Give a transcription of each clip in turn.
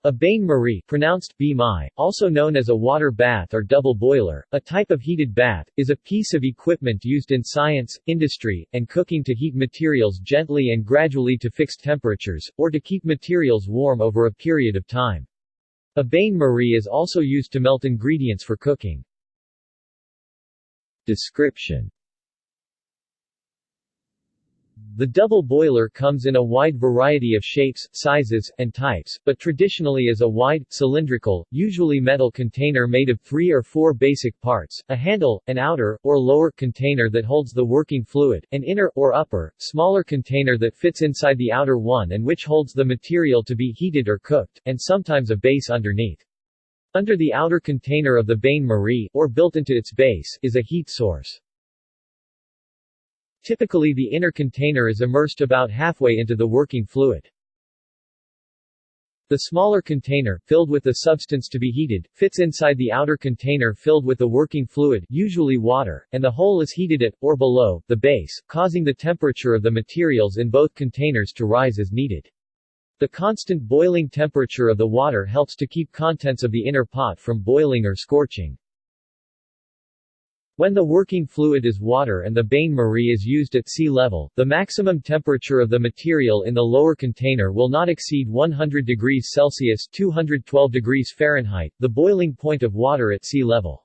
A bain-marie, pronounced Bain-marie, also known as a water bath or double boiler, a type of heated bath, is a piece of equipment used in science, industry, and cooking to heat materials gently and gradually to fixed temperatures, or to keep materials warm over a period of time. A bain-marie is also used to melt ingredients for cooking. Description: the double boiler comes in a wide variety of shapes, sizes, and types, but traditionally is a wide, cylindrical, usually metal container made of 3 or 4 basic parts: a handle, an outer, or lower container that holds the working fluid, an inner, or upper, smaller container that fits inside the outer one and which holds the material to be heated or cooked, and sometimes a base underneath. Under the outer container of the bain-marie, or built into its base, is a heat source. Typically the inner container is immersed about halfway into the working fluid. The smaller container, filled with the substance to be heated, fits inside the outer container filled with the working fluid, usually water, and the whole is heated at, or below, the base, causing the temperature of the materials in both containers to rise as needed. The constant boiling temperature of the water helps to keep contents of the inner pot from boiling or scorching. When the working fluid is water and the bain-marie is used at sea level, the maximum temperature of the material in the lower container will not exceed 100 degrees Celsius (212 degrees Fahrenheit), the boiling point of water at sea level.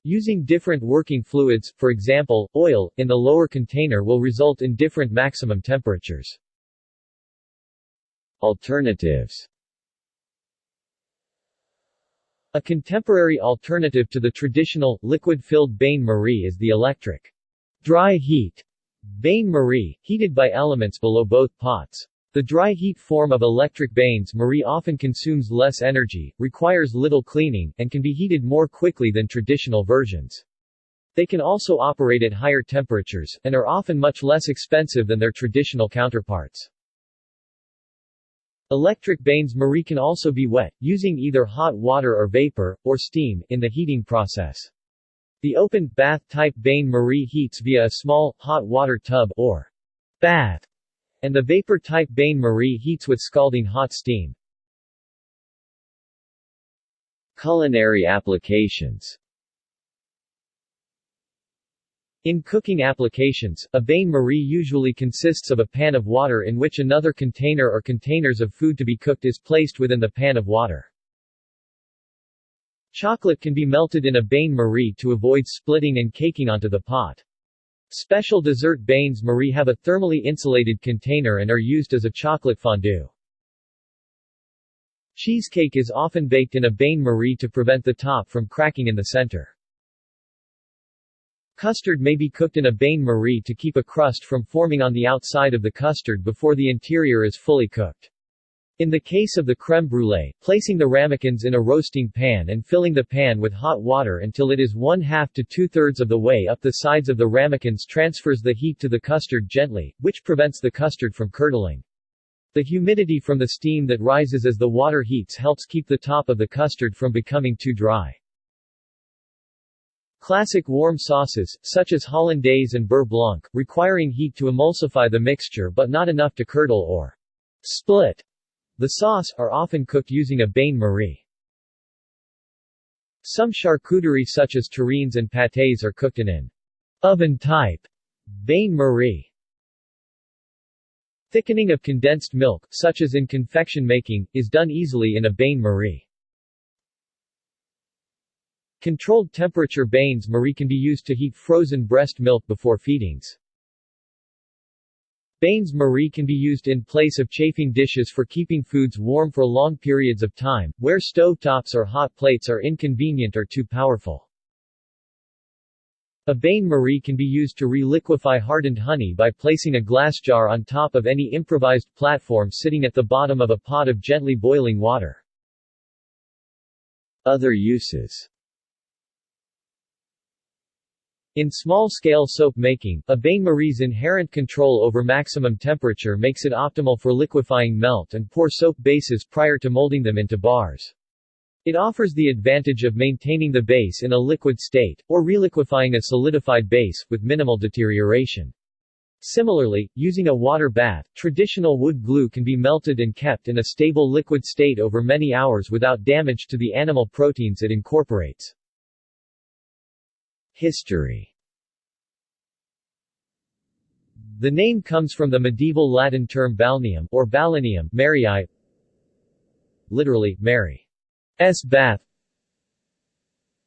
Using different working fluids, for example, oil, in the lower container will result in different maximum temperatures. Alternatives: a contemporary alternative to the traditional, liquid-filled bain-marie is the electric dry heat bain-marie, heated by elements below both pots. The dry heat form of electric bains-marie often consumes less energy, requires little cleaning, and can be heated more quickly than traditional versions. They can also operate at higher temperatures, and are often much less expensive than their traditional counterparts. Electric bains-marie can also be wet, using either hot water or vapor, or steam, in the heating process. The open, bath-type bain-marie heats via a small, hot water tub, or bath, and the vapor-type bain-marie heats with scalding hot steam. Culinary applications. In cooking applications, a bain-marie usually consists of a pan of water in which another container or containers of food to be cooked is placed within the pan of water. Chocolate can be melted in a bain-marie to avoid splitting and caking onto the pot. Special dessert bains-marie have a thermally insulated container and are used as a chocolate fondue. Cheesecake is often baked in a bain-marie to prevent the top from cracking in the center. Custard may be cooked in a bain-marie to keep a crust from forming on the outside of the custard before the interior is fully cooked. In the case of the crème brûlée, placing the ramekins in a roasting pan and filling the pan with hot water until it is 1/2 to 2/3 of the way up the sides of the ramekins transfers the heat to the custard gently, which prevents the custard from curdling. The humidity from the steam that rises as the water heats helps keep the top of the custard from becoming too dry. Classic warm sauces, such as hollandaise and beurre blanc, requiring heat to emulsify the mixture but not enough to curdle or split the sauce, are often cooked using a bain-marie. Some charcuterie such as terrines and pâtés are cooked in an oven-type bain-marie. Thickening of condensed milk, such as in confection making, is done easily in a bain-marie. Controlled temperature bains-marie can be used to heat frozen breast milk before feedings. Bains-marie can be used in place of chafing dishes for keeping foods warm for long periods of time, where stovetops or hot plates are inconvenient or too powerful. A bain-marie can be used to re-liquefy hardened honey by placing a glass jar on top of any improvised platform sitting at the bottom of a pot of gently boiling water. Other uses. In small-scale soap making, a bain-marie's inherent control over maximum temperature makes it optimal for liquefying melt and pour soap bases prior to molding them into bars. It offers the advantage of maintaining the base in a liquid state, or reliquefying a solidified base, with minimal deterioration. Similarly, using a water bath, traditional wood glue can be melted and kept in a stable liquid state over many hours without damage to the animal proteins it incorporates. History. The name comes from the medieval Latin term balneum or balneum, Marii, literally, Mary's bath,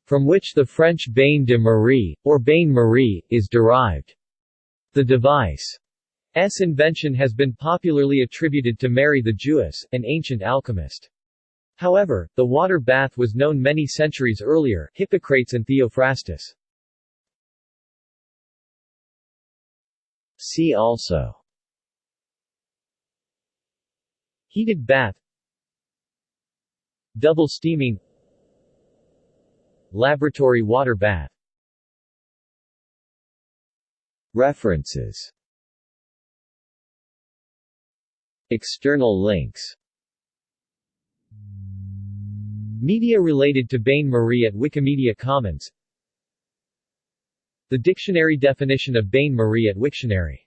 from which the French bain-de-marie, or Bain-marie, is derived. The device's invention has been popularly attributed to Mary the Jewess, an ancient alchemist. However, the water bath was known many centuries earlier, Hippocrates and Theophrastus. See also: heated bath, double steaming, laboratory water bath. References. External links. Media related to Bain-marie at Wikimedia Commons. The dictionary definition of Bain-marie at Wiktionary.